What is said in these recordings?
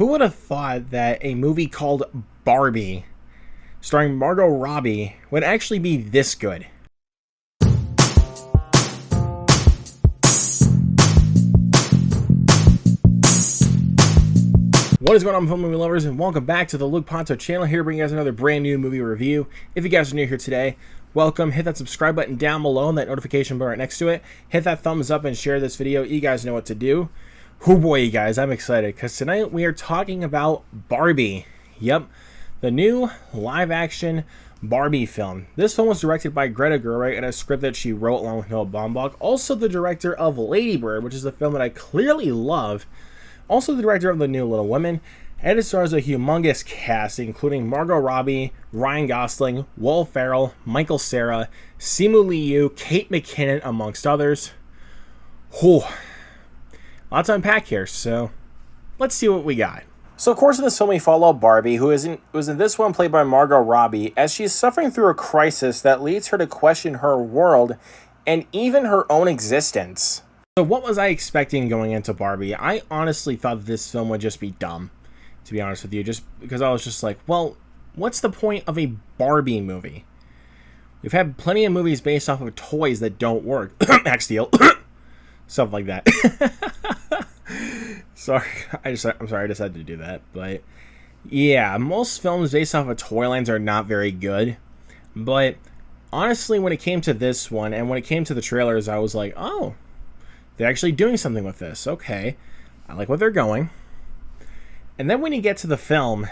Who would have thought that a movie called Barbie, starring Margot Robbie, would actually be this good? What is going on, film movie lovers, and welcome back to the Luke Ponto channel. Here bringing you guys another brand new movie review. If you guys are new here today, welcome. Hit that subscribe button down below and that notification bell right next to it. Hit that thumbs up and share this video. You guys know what to do. Oh boy, you guys, I'm excited because tonight we are talking about Barbie. Yep, the new live-action Barbie film. This film was directed by Greta Gerwig and a script that she wrote along with Noah Baumbach. Also the director of Lady Bird, which is a film that I clearly love. Also the director of The New Little Women. And it stars a humongous cast, including Margot Robbie, Ryan Gosling, Will Ferrell, Cera, Simu Liu, Kate McKinnon, amongst others. Whew. Lots to unpack here, so let's see what we got. So, of course, in this film, we follow Barbie, who was in this one played by Margot Robbie, as she's suffering through a crisis that leads her to question her world and even her own existence. So, what was I expecting going into Barbie? I honestly thought that this film would just be dumb, to be honest with you, just because I was just like, well, what's the point of a Barbie movie? We've had plenty of movies based off of toys that don't work. Max Steel. Stuff like that. Sorry, I'm sorry, I just had to do that. But yeah, most films based off of toy lines are not very good. But honestly, when it came to this one and when it came to the trailers, I was like, oh, they're actually doing something with this. Okay, I like what they're going. And then when you get to the film,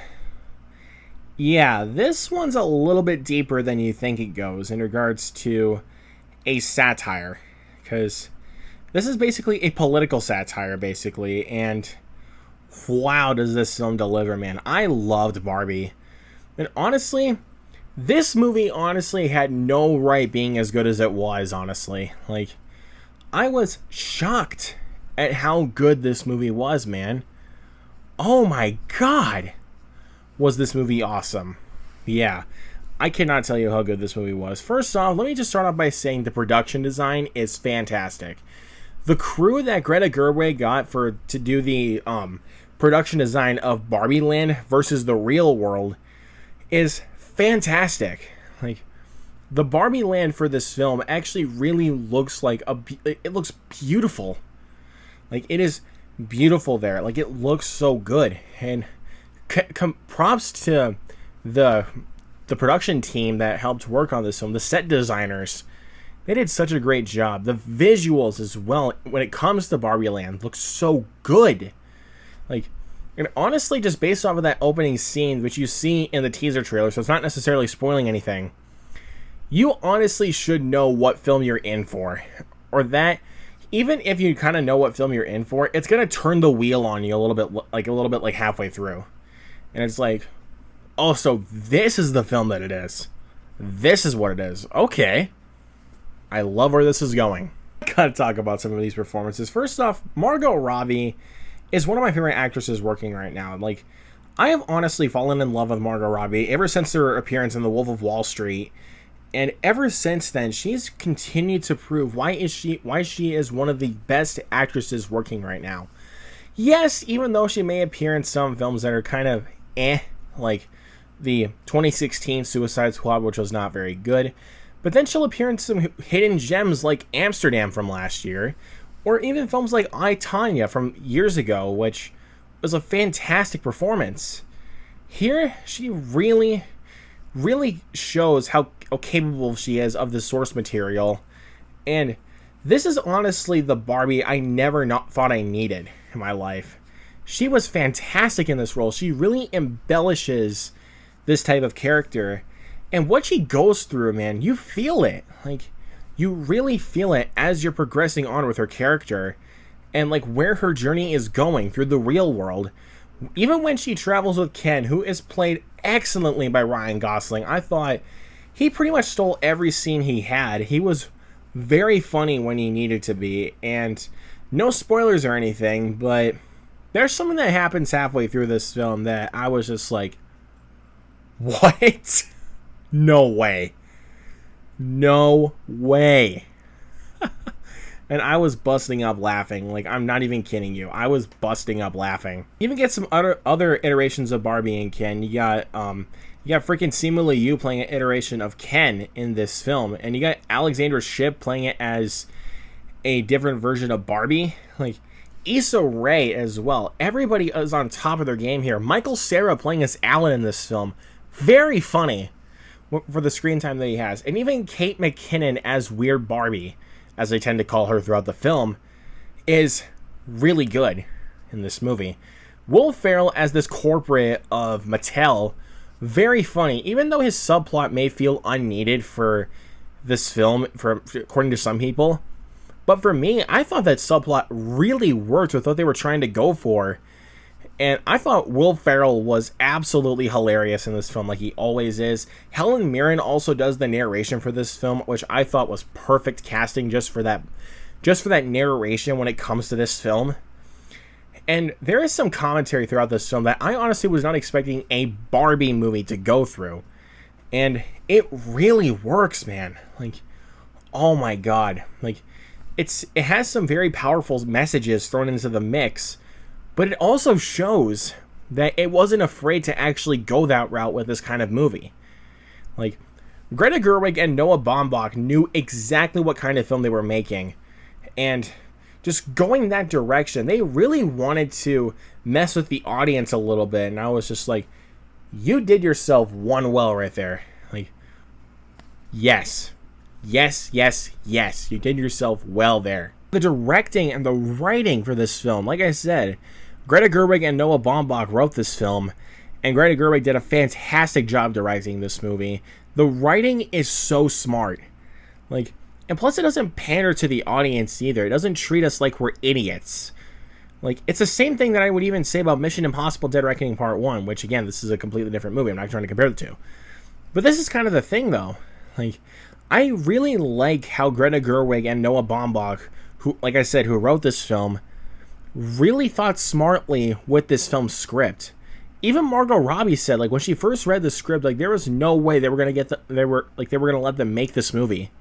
yeah, this one's a little bit deeper than you think it goes in regards to a satire, because this is basically a political satire, basically, and wow, does this film deliver, man. I loved Barbie. And honestly, this movie honestly had no right being as good as it was, honestly. Like, I was shocked at how good this movie was, man. Oh my god, was this movie awesome. Yeah, I cannot tell you how good this movie was. First off, let me just start off by saying the production design is fantastic. The crew that Greta Gerwig got to do the production design of Barbie Land versus the real world is fantastic. Like, the Barbie Land for this film actually really looks like it looks beautiful. Like, it is beautiful there. Like, it looks so good. And props to the production team that helped work on this film, the set designers. They did such a great job. The visuals as well, when it comes to Barbie Land, look so good. Like, and honestly, just based off of that opening scene, which you see in the teaser trailer, so it's not necessarily spoiling anything, you honestly should know what film you're in for. Or that, even if you kind of know what film you're in for, it's going to turn the wheel on you a little bit like halfway through. And it's like, oh, so this is the film that it is. This is what it is. Okay. I love where this is going. Gotta talk about some of these performances. First off, Margot Robbie is one of my favorite actresses working right now. Like, I have honestly fallen in love with Margot Robbie ever since her appearance in The Wolf of Wall Street. And ever since then, she's continued to prove why she is one of the best actresses working right now. Yes, even though she may appear in some films that are kind of like the 2016 Suicide Squad, which was not very good. But then she'll appear in some hidden gems like Amsterdam from last year, or even films like I, Tonya from years ago, which was a fantastic performance. Here, she really, really shows how capable she is of the source material. And this is honestly the Barbie I never thought I needed in my life. She was fantastic in this role. She really embellishes this type of character. And what she goes through, man, you feel it. Like, you really feel it as you're progressing on with her character. And, like, where her journey is going through the real world. Even when she travels with Ken, who is played excellently by Ryan Gosling, I thought he pretty much stole every scene he had. He was very funny when he needed to be. And no spoilers or anything, but there's something that happens halfway through this film that I was just like, what? No way. No way. And I was busting up laughing. Like, I'm not even kidding you. I was busting up laughing. You even get some other iterations of Barbie and Ken. You got freaking Simu playing an iteration of Ken in this film. And you got Alexandra Shipp playing it as a different version of Barbie. Like, Issa Rae as well. Everybody is on top of their game here. Cera playing as Alan in this film. Very funny for the screen time that he has. And even Kate McKinnon as Weird Barbie, as they tend to call her throughout the film, is really good in this movie. Ferrell as this corporate of Mattel, very funny. Even though his subplot may feel unneeded for this film, according to some people, but for me, I thought that subplot really worked with what they were trying to go for. And I thought Ferrell was absolutely hilarious in this film, like he always is. Helen Mirren also does the narration for this film, which I thought was perfect casting just for that narration when it comes to this film. And there is some commentary throughout this film that I honestly was not expecting a Barbie movie to go through. And it really works, man. Like, oh my god. Like, it has some very powerful messages thrown into the mix, but it also shows that it wasn't afraid to actually go that route with this kind of movie. Like, Greta Gerwig and Noah Baumbach knew exactly what kind of film they were making, and just going that direction, they really wanted to mess with the audience a little bit, and I was just like, you did yourself one well right there. Like, yes. Yes, yes, yes. You did yourself well there. The directing and the writing for this film, like I said, Greta Gerwig and Noah Baumbach wrote this film, and Greta Gerwig did a fantastic job directing this movie. The writing is so smart. Like, and plus it doesn't pander to the audience either. It doesn't treat us like we're idiots. Like, it's the same thing that I would even say about Mission Impossible Dead Reckoning Part 1, which, again, this is a completely different movie. I'm not trying to compare the two. But this is kind of the thing, though. Like, I really like how Greta Gerwig and Noah Baumbach, who, like I said, who wrote this film, really thought smartly with this film's script. Even Margot Robbie said, like, when she first read the script, like, there was no way they were gonna let them make this movie,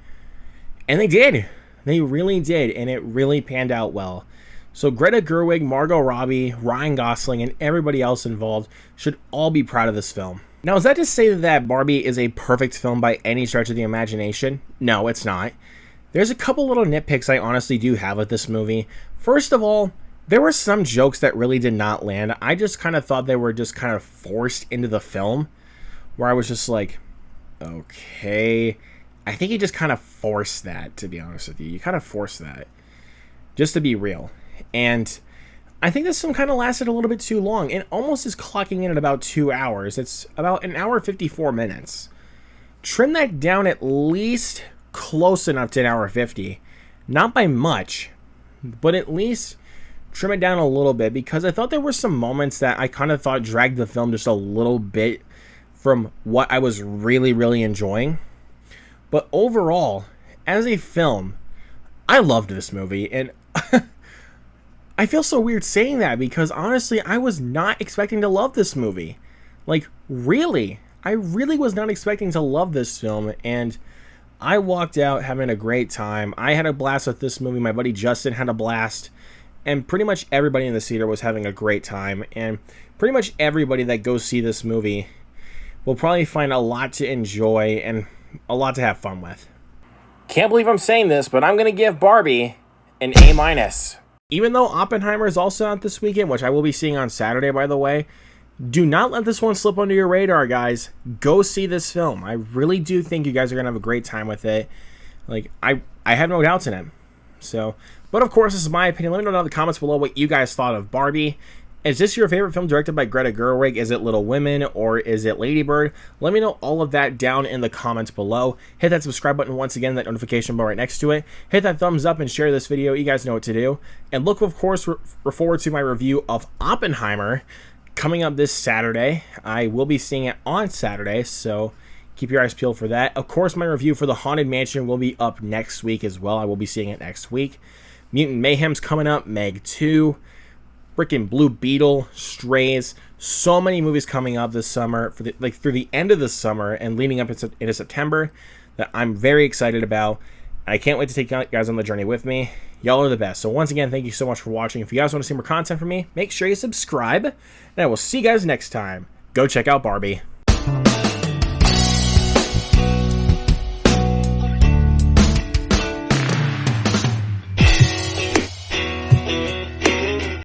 and they did. They really did, and it really panned out well. So Greta Gerwig, Margot Robbie, Ryan Gosling, and everybody else involved should all be proud of this film. Now, is that to say that Barbie is a perfect film by any stretch of the imagination? No, it's not. There's a couple little nitpicks I honestly do have with this movie. First of all, there were some jokes that really did not land. I just kind of thought they were just kind of forced into the film, where I was just like, okay. I think you just kind of forced that, to be honest with you. You kind of forced that, just to be real. And I think this film kind of lasted a little bit too long. It almost is clocking in at about 2 hours. It's about an hour 54 minutes. Trim that down at least close enough to an hour 50. Not by much, but at least trim it down a little bit, because I thought there were some moments that I kind of thought dragged the film just a little bit from what I was really, really enjoying. But overall, as a film, I loved this movie, and I feel so weird saying that, because honestly, I was not expecting to love this movie. Like, really. I really was not expecting to love this film, and I walked out having a great time. I had a blast with this movie. My buddy Justin had a blast, and pretty much everybody in the theater was having a great time, and pretty much everybody that goes see this movie will probably find a lot to enjoy and a lot to have fun with. Can't believe I'm saying this, but I'm going to give Barbie an A-. Even though Oppenheimer is also out this weekend, which I will be seeing on Saturday, by the way, do not let this one slip under your radar, guys. Go see this film. I really do think you guys are going to have a great time with it. Like, I have no doubts in it. So, but of course, this is my opinion. Let me know down in the comments below what you guys thought of Barbie. Is this your favorite film directed by Greta Gerwig? Is it Little Women or is it Lady Bird? Let me know all of that down in the comments below. Hit that subscribe button once again, that notification bell right next to it. Hit that thumbs up and share this video. You guys know what to do. And look, of course, forward to my review of Oppenheimer coming up this Saturday. I will be seeing it on Saturday, so keep your eyes peeled for that. Of course, my review for The Haunted Mansion will be up next week as well. I will be seeing it next week. Mutant Mayhem's coming up, Meg 2. Freaking Blue Beetle, Strays, so many movies coming up this summer, through the end of the summer and leading up into September, that I'm very excited about. I can't wait to take you guys on the journey with me. Y'all are the best. So once again, thank you so much for watching. If you guys want to see more content from me, make sure you subscribe. And I will see you guys next time. Go check out Barbie.